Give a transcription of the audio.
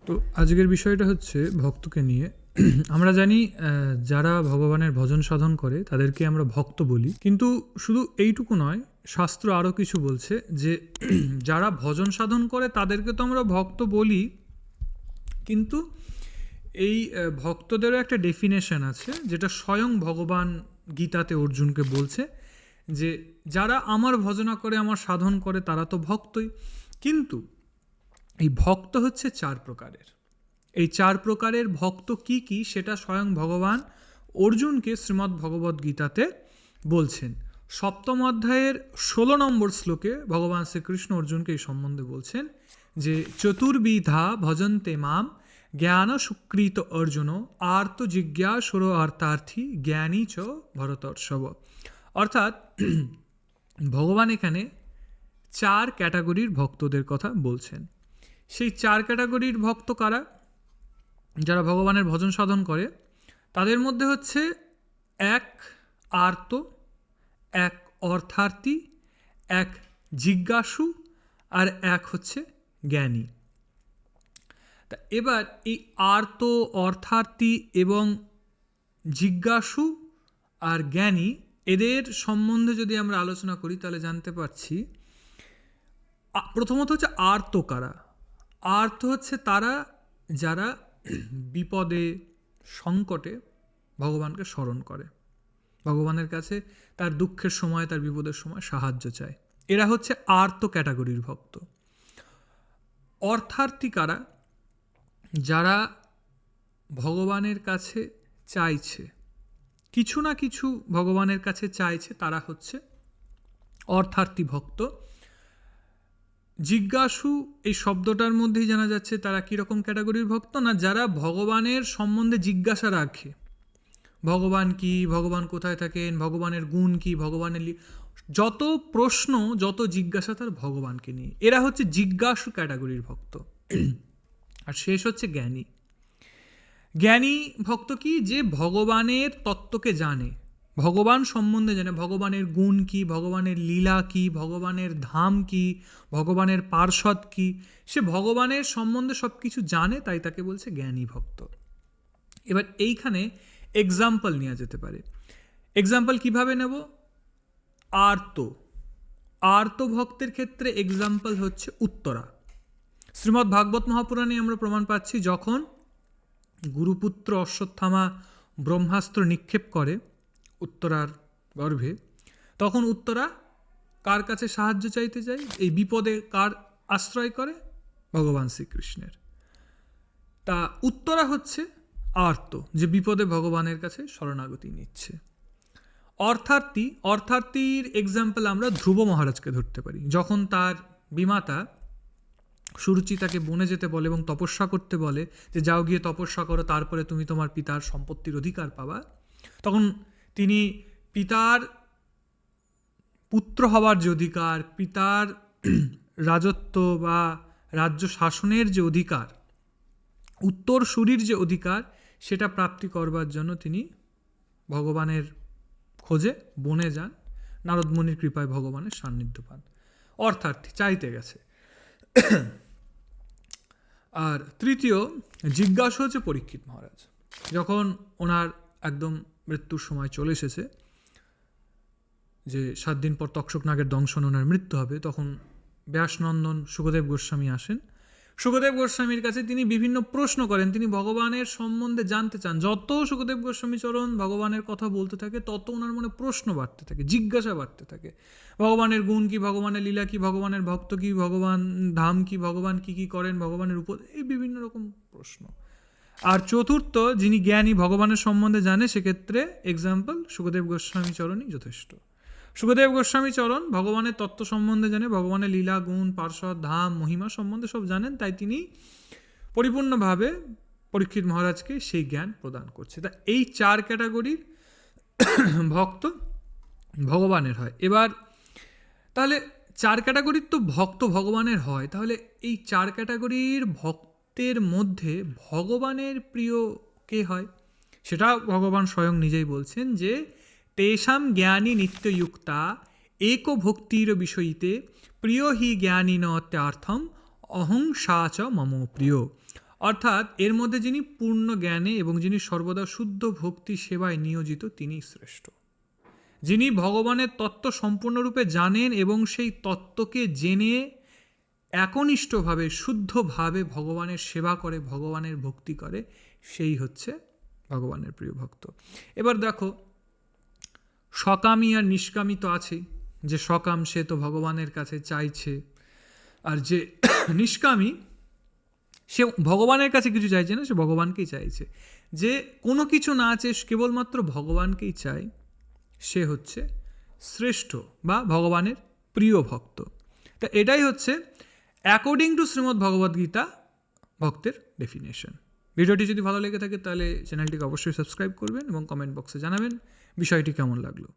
তো আজকের বিষয়টা হচ্ছে ভক্তকে নিয়ে। আমরা জানি যারা ভগবানের ভজন সাধন করে তাদেরকে আমরা ভক্ত বলি, কিন্তু শুধু এইটুকু নয়, শাস্ত্র আরও কিছু বলছে যে যারা ভজন সাধন করে তাদেরকে তো আমরা ভক্ত বলি, কিন্তু এই ভক্তদেরও একটা ডেফিনেশন আছে যেটা স্বয়ং ভগবান গীতাতে অর্জুনকে বলছে যে যারা আমার ভজনা করে, আমার সাধন করে, তারা তো ভক্তই। কিন্তু এই ভক্ত হচ্ছে চার প্রকারের। এই চার প্রকারের ভক্ত কি কি সেটা স্বয়ং ভগবান অর্জুনকে শ্রীমদ্ ভগবদ্ গীতাতে বলছেন। সপ্তম অধ্যায়ের 16 নম্বর শ্লোকে ভগবান শ্রীকৃষ্ণ অর্জুনকে এই সম্বন্ধে বলছেন যে চতুর্বিধা ভজন্তে মাম জ্ঞান সুকৃত অর্জুন আর্ত জিজ্ঞাসুর অর্থার্থী জ্ঞানী চ ভরতর্ষভ। অর্থাৎ ভগবান এখানে চার ক্যাটাগরির ভক্তদের কথা বলছেন। সেই চার ক্যাটাগরির ভক্ত কারা? যারা ভগবানের ভজন সাধন করে তাদের মধ্যে হচ্ছে এক আর্ত, এক অর্থার্থী, এক জিজ্ঞাসু, আর এক হচ্ছে জ্ঞানী। তা এবার এই আর্ত, অর্থার্থী এবং জিজ্ঞাসু আর জ্ঞানী, এদের সম্বন্ধে যদি আমরা আলোচনা করি তাহলে জানতে পারছি প্রথমত হচ্ছে আর্ত কারা। আর্ত হচ্ছে তারা যারা বিপদে, সংকটে ভগবানকে স্মরণ করে, ভগবানের কাছে তার দুঃখের সময়, তার বিপদের সময় সাহায্য চায়। এরা হচ্ছে আর্ত ক্যাটাগরির ভক্ত। অর্থার্থী কারা? যারা ভগবানের কাছে চাইছে, কিছু না কিছু ভগবানের কাছে চাইছে, তারা হচ্ছে অর্থার্থী ভক্ত। জিজ্ঞাসু এই শব্দটার মধ্যেই জানা যাচ্ছে তারা কীরকম ক্যাটাগরির ভক্ত, না যারা ভগবানের সম্বন্ধে জিজ্ঞাসা রাখে। ভগবান কি, ভগবান কোথায় থাকেন, ভগবানের গুণ কি, ভগবানের যত প্রশ্ন, যত জিজ্ঞাসা তার ভগবানকে নিয়ে, এরা হচ্ছে জিজ্ঞাসু ক্যাটাগরির ভক্ত। আর শেষ হচ্ছে জ্ঞানী। জ্ঞানী ভক্ত কি? যে ভগবানের তত্ত্বকে জানে, ভগবান সম্বন্ধে জানে, ভগবানের গুণ কি, ভগবানের লীলা কি, ভগবানের ধাম কি, ভগবানের পার্ষদ কি, সে ভগবানের সম্বন্ধে সব কিছু জানে, তাই তাকে বলছে জ্ঞানী ভক্ত। এবার এইখানে এক্সাম্পল নেওয়া যেতে পারে। এক্সাম্পল কিভাবে নেব? আর্ত, আর্ত ভক্তের ক্ষেত্রে এক্সাম্পল হচ্ছে উত্তরা। শ্রীমদ্ ভাগবত মহাপুরাণে আমরা প্রমাণ পাচ্ছি যখন গুরুপুত্র অশ্বত্থামা ব্রহ্মাস্ত্র নিক্ষেপ করে উত্তরার গর্ভে, তখন উত্তরা কার কাছে সাহায্য চাইতে যায়? এই বিপদে কার আশ্রয় করে? ভগবান শ্রীকৃষ্ণের। তা উত্তরা হচ্ছে আর্ত, যে বিপদে ভগবানের কাছে শরণাগতি নিচ্ছে। অর্থার্থী, অর্থার্থীর এক্সাম্পল আমরা ধ্রুব মহারাজকে ধরতে পারি। যখন তার বিমাতা সুরুচি তাকে বনে যেতে বলে এবং তপস্যা করতে বলে যে যাও গিয়ে তপস্যা করো, তারপরে তুমি তোমার পিতার সম্পত্তির অধিকার পাবা, তখন তিনি পিতার পুত্র হওয়ার যে অধিকার, পিতার রাজত্ব বা রাজ্য শাসনের যে অধিকার, উত্তরসূরির যে অধিকার, সেটা প্রাপ্তি করবার জন্য তিনি ভগবানের খোঁজে বনে যান। নারদ মুনির কৃপায় ভগবানের সান্নিধ্য পান। অর্থার্থী চাইতে গেছে। আর তৃতীয় জিজ্ঞাসা হচ্ছে পরীক্ষিত মহারাজ। যখন ওনার একদম মৃত্যুর সময় চলে এসেছে, যে 7 দিন পর তক্ষক নাগের দংশন ওনার মৃত্যু হবে, তখন ব্যাসনন্দন সুখদেব গোস্বামী আসেন। সুখদেব গোস্বামীর কাছে তিনি বিভিন্ন প্রশ্ন করেন, তিনি ভগবানের সম্বন্ধে জানতে চান। যত সুখদেব গোস্বামী চরণ ভগবানের কথা বলতে থাকে, তত ওনার মনে প্রশ্ন বাড়তে থাকে, জিজ্ঞাসা বাড়তে থাকে। ভগবানের গুণ কি, ভগবানের লীলা কি, ভগবানের ভক্ত কি, ভগবান ধাম কি, ভগবান কি কি করেন, ভগবানের উপর, এই বিভিন্ন রকম প্রশ্ন। আর চতুর্থ, যিনি জ্ঞানী, ভগবানের সম্বন্ধে জানে, সেক্ষেত্রে এক্সাম্পল সুখদেব গোস্বামী চরণই যথেষ্ট। সুখদেব গোস্বামী চরণ ভগবানের তত্ত্ব সম্বন্ধে জানে, ভগবানের লীলা, গুণ, পার্ষদ, ধাম, মহিমা সম্বন্ধে সব জানেন, তাই তিনি পরিপূর্ণভাবে পরীক্ষিত মহারাজকে সেই জ্ঞান প্রদান করছে। তা এই চার ক্যাটাগরির ভক্ত ভগবানের হয়। এবার তাহলে চার ক্যাটাগরির তো ভক্ত ভগবানের হয়, তাহলে এই চার ক্যাটাগরির ভক্তের মধ্যে ভগবানের প্রিয় কে হয়? সেটা ভগবান স্বয়ং নিজেই বলছেন যে তেষাম জ্ঞানী নিত্যযুক্তা এক ভক্তির বিষয়ীতে প্রিয় হি জ্ঞানী নত্যার্থম অহং সা চ মম প্রিয়। অর্থাৎ এর মধ্যে যিনি পূর্ণ জ্ঞানে এবং যিনি সর্বদা শুদ্ধ ভক্তি সেবায় নিয়োজিত তিনিই শ্রেষ্ঠ। যিনি ভগবানের তত্ত্ব সম্পূর্ণরূপে জানেন এবং সেই তত্ত্বকে জেনে একনিষ্ঠভাবে শুদ্ধভাবে ভগবানের সেবা করে, ভগবানের ভক্তি করে, সেই হচ্ছে ভগবানের প্রিয় ভক্ত। এবার দেখো, সকামী আর নিষ্কামী তো আছেই। যে সকাম সে তো ভগবানের কাছে চাইছে, আর যে নিষ্কামী সে ভগবানের কাছে কিছু চাইছে না, সে ভগবানকেই চাইছে। যে কোনো কিছু না চেয়ে কেবলমাত্র ভগবানকেই চায়, সে হচ্ছে শ্রেষ্ঠ বা ভগবানের প্রিয় ভক্ত। তা এটাই হচ্ছে অ্যাকর্ডিং টু শ্রীমদ্ ভগবদ্গীতা ভক্তের ডেফিনেশন। ভিডিওটি যদি ভালো লেগে থাকে তাহলে চ্যানেলটিকে অবশ্যই সাবস্ক্রাইব করবেন এবং কমেন্ট বক্সে জানাবেন বিষয়টি কেমন লাগলো।